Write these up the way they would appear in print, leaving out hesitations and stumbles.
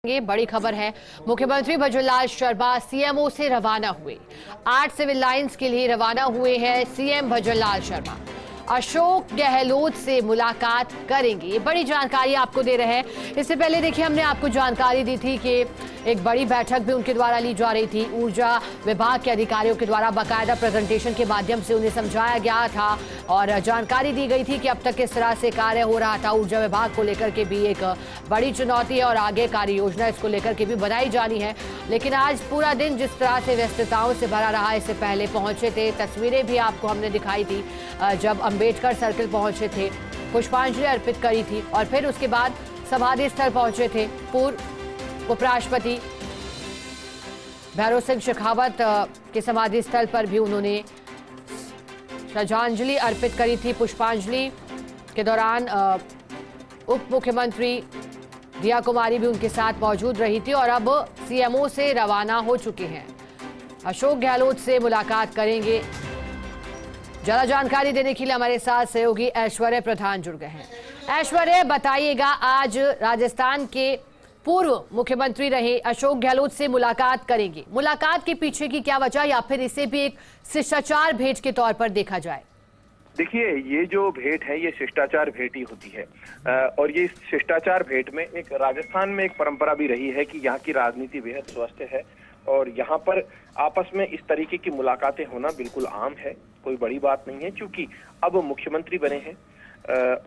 ये बड़ी खबर है। मुख्यमंत्री भजनलाल शर्मा सीएमओ से रवाना हुए। 8 सिविल लाइंस के लिए रवाना हुए हैं सीएम भजनलाल शर्मा। अशोक गहलोत से मुलाकात करेंगे, ये बड़ी जानकारी आपको दे रहे हैं। इससे पहले देखिए, हमने आपको जानकारी दी थी कि एक बड़ी बैठक भी उनके द्वारा ली जा रही थी। ऊर्जा विभाग के अधिकारियों के द्वारा बाकायदा प्रेजेंटेशन के माध्यम से उन्हें समझाया गया था और जानकारी दी गई थी कि अब तक किस तरह से कार्य हो रहा था। ऊर्जा विभाग को लेकर के भी एक बड़ी चुनौती है और आगे कार्य योजना इसको लेकर के भी बनाई जानी है। लेकिन आज पूरा दिन जिस तरह से व्यस्तताओं से भरा रहा, इससे पहले पहुंचे थे, तस्वीरें भी आपको हमने दिखाई थी जब अंबेडकर सर्किल पहुंचे थे, पुष्पांजलि अर्पित करी थी और फिर उसके बाद समाधि स्थल पहुंचे थे। पूर्व उपराष्ट्रपति भैरों सिंह शेखावत के समाधि स्थल पर भी उन्होंने श्रद्धांजलि अर्पित करी थी। पुष्पांजलि के दौरान उप मुख्यमंत्री दिया कुमारी भी उनके साथ मौजूद रही थी और अब सीएमओ से रवाना हो चुके हैं। अशोक गहलोत से मुलाकात करेंगे। ज्यादा जानकारी देने के लिए हमारे साथ सहयोगी ऐश्वर्य प्रधान जुड़ गए हैं। ऐश्वर्य, बताइएगा, आज राजस्थान के पूर्व मुख्यमंत्री रहे अशोक गहलोत से मुलाकात करेंगे। मुलाकात के पीछे की क्या वजह, या फिर इसे भी एक शिष्टाचार भेंट के तौर पर देखा जाए? देखिए, ये जो भेंट है ये शिष्टाचार भेंट ही होती है और ये शिष्टाचार भेंट में एक राजस्थान में एक परंपरा भी रही है कि यहाँ की राजनीति बेहद स्वस्थ है और यहाँ पर आपस में इस तरीके की मुलाकातें होना बिल्कुल आम है, कोई बड़ी बात नहीं है। क्योंकि अब मुख्यमंत्री बने हैं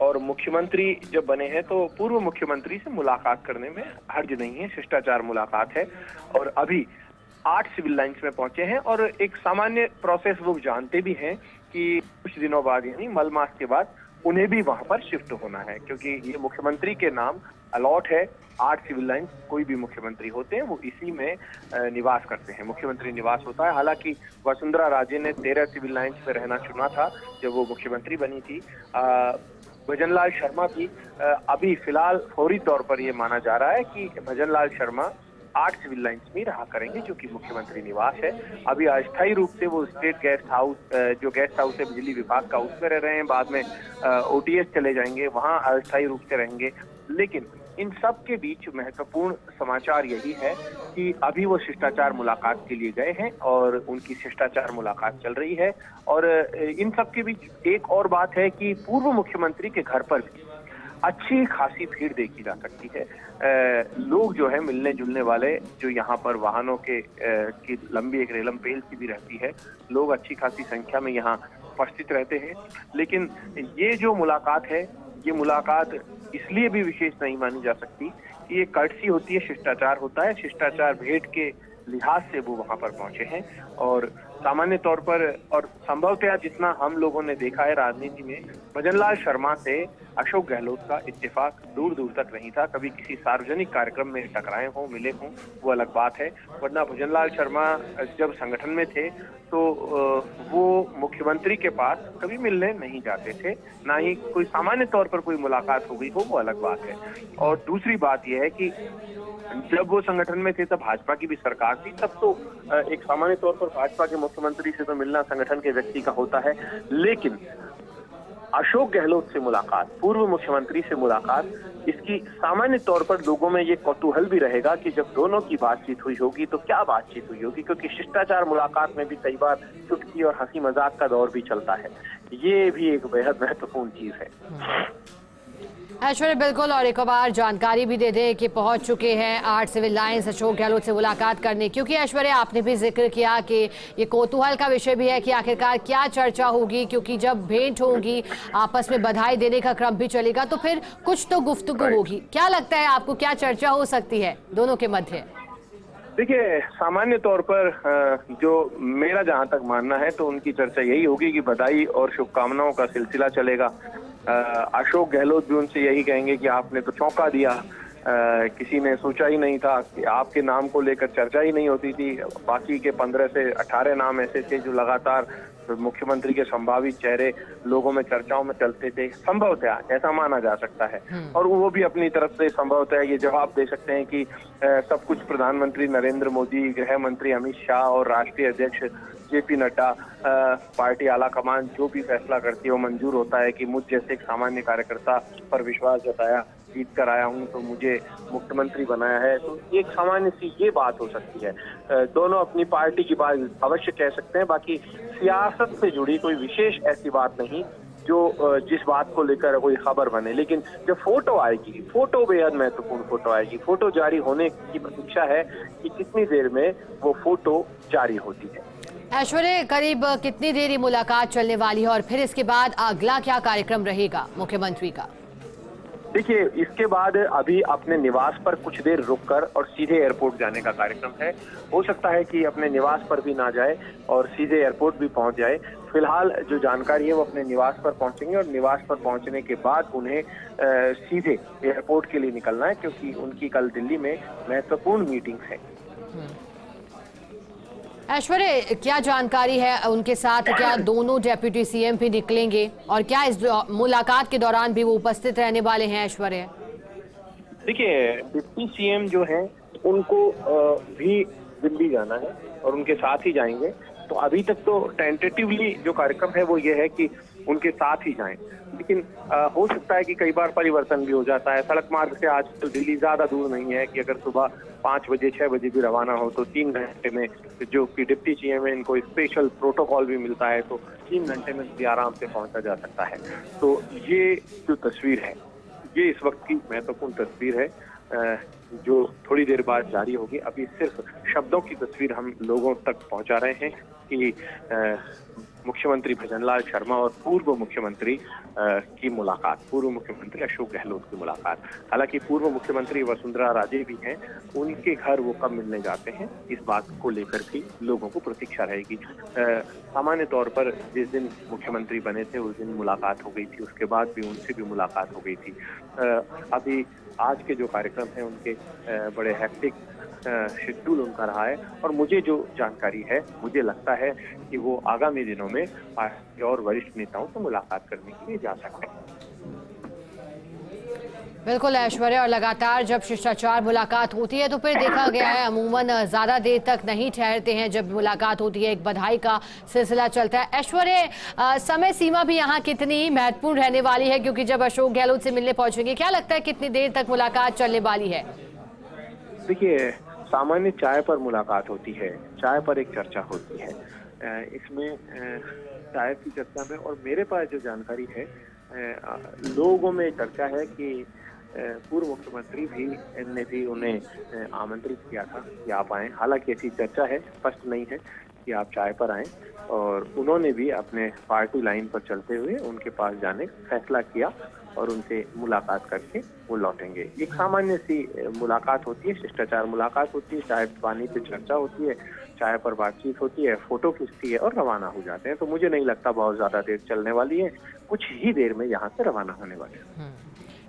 और मुख्यमंत्री जब बने हैं तो पूर्व मुख्यमंत्री से मुलाकात करने में हर्ज नहीं है, शिष्टाचार मुलाकात है। और अभी 8 सिविल लाइंस में पहुंचे हैं और एक सामान्य प्रोसेस वो जानते भी हैं कि कुछ दिनों बाद यानी मल मास के बाद उन्हें भी वहां पर शिफ्ट होना है, क्योंकि ये मुख्यमंत्री के नाम अलॉट है। 8 सिविल लाइंस कोई भी मुख्यमंत्री होते हैं वो इसी में निवास करते हैं, मुख्यमंत्री निवास होता है। हालांकि वसुंधरा राजे ने 13 सिविल लाइंस में रहना चुना था जब वो मुख्यमंत्री बनी थी। भजनलाल शर्मा भी अभी फिलहाल फौरी तौर पर ये माना जा रहा है कि भजनलाल शर्मा 8 सिविल लाइंस में रहा करेंगे, जो कि मुख्यमंत्री निवास है। अभी अस्थायी रूप से वो स्टेट गेस्ट हाउस, जो गेस्ट हाउस है बिजली विभाग का, उसमें रह रहे हैं। बाद में ओटीएस चले जाएंगे, वहां अस्थायी रूप से रहेंगे। लेकिन इन सब के बीच महत्वपूर्ण समाचार यही है कि अभी वो शिष्टाचार मुलाकात के लिए गए हैं और उनकी शिष्टाचार मुलाकात चल रही है। और इन सब के बीच एक और बात है कि पूर्व मुख्यमंत्री के घर पर भी अच्छी खासी भीड़ देखी जा सकती है। लोग जो है मिलने जुलने वाले, जो यहाँ पर वाहनों की लंबी एक रेलम पेल सी भी रहती है, लोग अच्छी खासी संख्या में यहाँ उपस्थित रहते हैं। लेकिन ये जो मुलाकात है, ये मुलाकात इसलिए भी विशेष नहीं मानी जा सकती कि ये कर्टसी होती है, शिष्टाचार होता है। शिष्टाचार भेंट के लिहाज से वो वहां पर पहुंचे हैं और सामान्य तौर पर और संभवतः जितना हम लोगों ने देखा है राजनीति में, भजनलाल शर्मा से अशोक गहलोत का इत्तेफाक दूर दूर तक नहीं था। कभी किसी सार्वजनिक कार्यक्रम में टकराए हों, मिले हों, वो अलग बात है। वरना भजनलाल शर्मा जब संगठन में थे तो वो मुख्यमंत्री के पास कभी मिलने नहीं जाते थे, ना ही कोई सामान्य तौर पर कोई मुलाकात हो गई हो, वो अलग बात है। और दूसरी बात यह है कि जब वो संगठन में थे तब भाजपा की भी सरकार थी, तब तो एक सामान्य तौर पर भाजपा के मुख्यमंत्री से तो मिलना संगठन के व्यक्ति का होता है। लेकिन अशोक गहलोत से मुलाकात, पूर्व मुख्यमंत्री से मुलाकात, इसकी सामान्य तौर पर लोगों में ये कौतूहल भी रहेगा कि जब दोनों की बातचीत हुई होगी तो क्या बातचीत हुई होगी, क्योंकि शिष्टाचार मुलाकात में भी कई बार चुटकी और हंसी मजाक का दौर भी चलता है। ये भी एक बेहद महत्वपूर्ण चीज है। ऐश्वर्य, बिल्कुल, और एक बार जानकारी भी दे दें कि पहुंच चुके हैं 8 सिविल लाइंस अशोक गहलोत से मुलाकात करने, क्योंकि ऐश्वर्य आपने भी जिक्र किया कि ये कौतूहल का विषय भी है कि आखिरकार क्या चर्चा होगी, क्योंकि जब भेंट होगी, आपस में बधाई देने का क्रम भी चलेगा, तो फिर कुछ तो गुफ्तगू होगी। क्या लगता है आपको, क्या चर्चा हो सकती है दोनों के मध्य? देखिए, सामान्य तौर पर जो मेरा जहां तक मानना है तो उनकी चर्चा यही होगी कि बधाई और शुभकामनाओं का सिलसिला चलेगा। अशोक गहलोत भी उनसे यही कहेंगे कि आपने तो चौंका दिया, किसी ने सोचा ही नहीं था कि आपके नाम को लेकर चर्चा ही नहीं होती थी। बाकी के 15 से 18 नाम ऐसे थे जो लगातार मुख्यमंत्री के संभावित चेहरे लोगों में चर्चाओं में चलते थे। संभवतः ऐसा माना जा सकता है और वो भी अपनी तरफ से संभवतः ये जवाब दे सकते हैं कि सब कुछ प्रधानमंत्री नरेंद्र मोदी, गृह मंत्री अमित शाह और राष्ट्रीय अध्यक्ष जेपी नड्डा, पार्टी आलाकमान जो भी फैसला करती है वो मंजूर होता है कि मुझ जैसे एक सामान्य कार्यकर्ता पर विश्वास जताया जीत कर आया हूं तो मुझे मुख्यमंत्री बनाया है, तो एक सामान्य सी ये बात हो सकती है। दोनों अपनी पार्टी की बात अवश्य कह सकते हैं, बाकी सियासत से जुड़ी कोई विशेष ऐसी बात नहीं जो जिस बात को लेकर कोई खबर बने। लेकिन जब फोटो आएगी, फोटो बेहद महत्वपूर्ण फोटो आएगी। फोटो जारी होने की प्रतीक्षा है कि कितनी देर में वो फोटो जारी होती है। ऐश्वर्य, करीब कितनी देर ये मुलाकात चलने वाली है और फिर इसके बाद अगला क्या कार्यक्रम रहेगा मुख्यमंत्री का? देखिए, इसके बाद अभी अपने निवास पर कुछ देर रुककर और सीधे एयरपोर्ट जाने का कार्यक्रम है। हो सकता है कि अपने निवास पर भी ना जाए और सीधे एयरपोर्ट भी पहुंच जाए। फिलहाल जो जानकारी है वो अपने निवास पर पहुंचेंगे और निवास पर पहुंचने के बाद उन्हें सीधे एयरपोर्ट के लिए निकलना है, क्योंकि उनकी कल दिल्ली में महत्वपूर्ण मीटिंग्स है। ऐश्वर्य, क्या जानकारी है उनके साथ? क्या दोनों डेप्यूटी सीएम भी निकलेंगे और क्या इस मुलाकात के दौरान भी वो उपस्थित रहने वाले हैं? ऐश्वर्य, देखिए, डिप्टी सीएम जो हैं उनको भी दिल्ली जाना है और उनके साथ ही जाएंगे। तो अभी तक तो टेंटेटिवली जो कार्यक्रम है वो ये है कि उनके साथ ही जाएं, लेकिन हो सकता है कि कई बार परिवर्तन भी हो जाता है। सड़क मार्ग से आजकल दिल्ली ज्यादा दूर नहीं है कि अगर सुबह 5 बजे 6 बजे भी रवाना हो तो 3 घंटे में, जो कि डिप्टी सीएम है इनको स्पेशल प्रोटोकॉल भी मिलता है, तो 3 घंटे में भी आराम से पहुंचा जा सकता है। तो ये जो तस्वीर है ये इस वक्त की महत्वपूर्ण तस्वीर है जो थोड़ी देर बाद जारी होगी। अभी सिर्फ शब्दों की तस्वीर हम लोगों तक पहुंचा रहे हैं कि मुख्यमंत्री भजनलाल शर्मा और पूर्व मुख्यमंत्री की मुलाकात, पूर्व मुख्यमंत्री अशोक गहलोत की मुलाकात। हालांकि पूर्व मुख्यमंत्री वसुंधरा राजे भी हैं, उनके घर वो कब मिलने जाते हैं इस बात को लेकर भी लोगों को प्रतीक्षा रहेगी। सामान्य तौर पर जिस दिन मुख्यमंत्री बने थे उस दिन मुलाकात हो गई थी, उसके बाद भी उनसे भी मुलाकात हो गई थी। अभी आज के जो कार्यक्रम है उनके बड़े हेक्टिक शेड्यूल उनका रहा है और मुझे जो जानकारी है मुझे लगता है कि वो आगामी दिनों में पार्टी और वरिष्ठ नेताओं से मुलाकात करने के लिए जा सकते हैं। बिल्कुल ऐश्वर्य, और लगातार जब शिष्टाचार मुलाकात होती है तो फिर देखा गया है अमूमन ज्यादा देर तक नहीं ठहरते हैं। जब मुलाकात होती है एक बधाई का सिलसिला चलता है। ऐश्वर्य, समय सीमा भी यहाँ कितनी महत्वपूर्ण रहने वाली है, क्योंकि जब अशोक गहलोत से मिलने पहुंचेंगे, क्या लगता है कितनी देर तक मुलाकात चलने वाली है? देखिए, सामान्य चाय पर मुलाकात होती है, चाय पर एक चर्चा होती है। इसमें चाय की चर्चा में और मेरे पास जो जानकारी है लोगों में चर्चा है कि पूर्व मुख्यमंत्री ने भी उन्हें आमंत्रित किया था कि आप आएं। हालांकि ऐसी चर्चा है, स्पष्ट नहीं है कि आप चाय पर आएं, और उन्होंने भी अपने पार्टी लाइन पर चलते हुए उनके पास जाने का फैसला किया और उनसे मुलाकात करके वो लौटेंगे। एक सामान्य सी मुलाकात होती है, शिष्टाचार मुलाकात होती है, चाय पानी पे चर्चा होती है, चाय पर बातचीत होती है, फोटो खींचती है और रवाना हो जाते हैं। तो मुझे नहीं लगता बहुत ज्यादा देर चलने वाली है, कुछ ही देर में यहाँ से रवाना होने वाले हैं।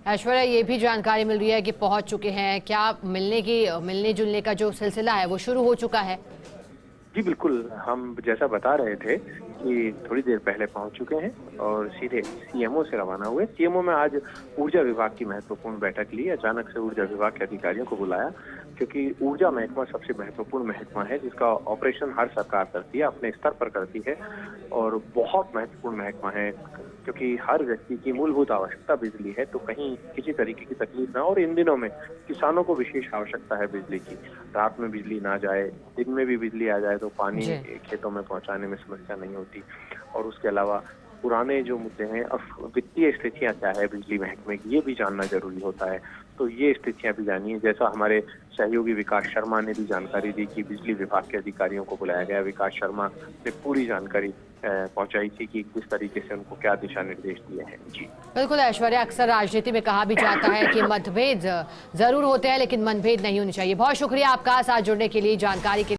ऐश्वर्या, ये भी जानकारी मिल रही है कि पहुंच चुके हैं, क्या मिलने जुलने का जो सिलसिला है वो शुरू हो चुका है? जी बिल्कुल, हम जैसा बता रहे थे कि थोड़ी देर पहले पहुंच चुके हैं और सीधे सीएमओ से रवाना हुए। सीएमओ में आज ऊर्जा विभाग की महत्वपूर्ण बैठक ली। अचानक से ऊर्जा विभाग के अधिकारियों को बुलाया, क्योंकि ऊर्जा महकमा सबसे महत्वपूर्ण महकमा है जिसका ऑपरेशन हर सरकार करती है, अपने स्तर पर करती है, और बहुत महत्वपूर्ण महकमा है क्योंकि हर व्यक्ति की मूलभूत आवश्यकता बिजली है। तो कहीं किसी तरीके की तकलीफ ना, और इन दिनों में किसानों को विशेष आवश्यकता है बिजली की। रात में बिजली ना जाए, दिन में भी बिजली आ जाए तो पानी खेतों में पहुंचाने में समस्या नहीं होती। और उसके अलावा पुराने जो मुद्दे हैं, अब वित्तीय स्थितियां क्या है बिजली महकमे की, ये भी जानना जरूरी होता है। तो ये स्थितियां भी जानिए। जैसा हमारे सहयोगी विकास शर्मा ने भी जानकारी दी कि बिजली विभाग के अधिकारियों को बुलाया गया। विकास शर्मा ने पूरी जानकारी पहुंचाई थी कि किस तरीके से उनको क्या दिशा निर्देश दिए हैं। जी बिल्कुल ऐश्वर्या, अक्सर राजनीति में कहा भी जाता है कि मतभेद जरूर होते हैं लेकिन मनभेद नहीं होनी चाहिए। बहुत शुक्रिया आपका साथ जुड़ने के लिए, जानकारी के लिए।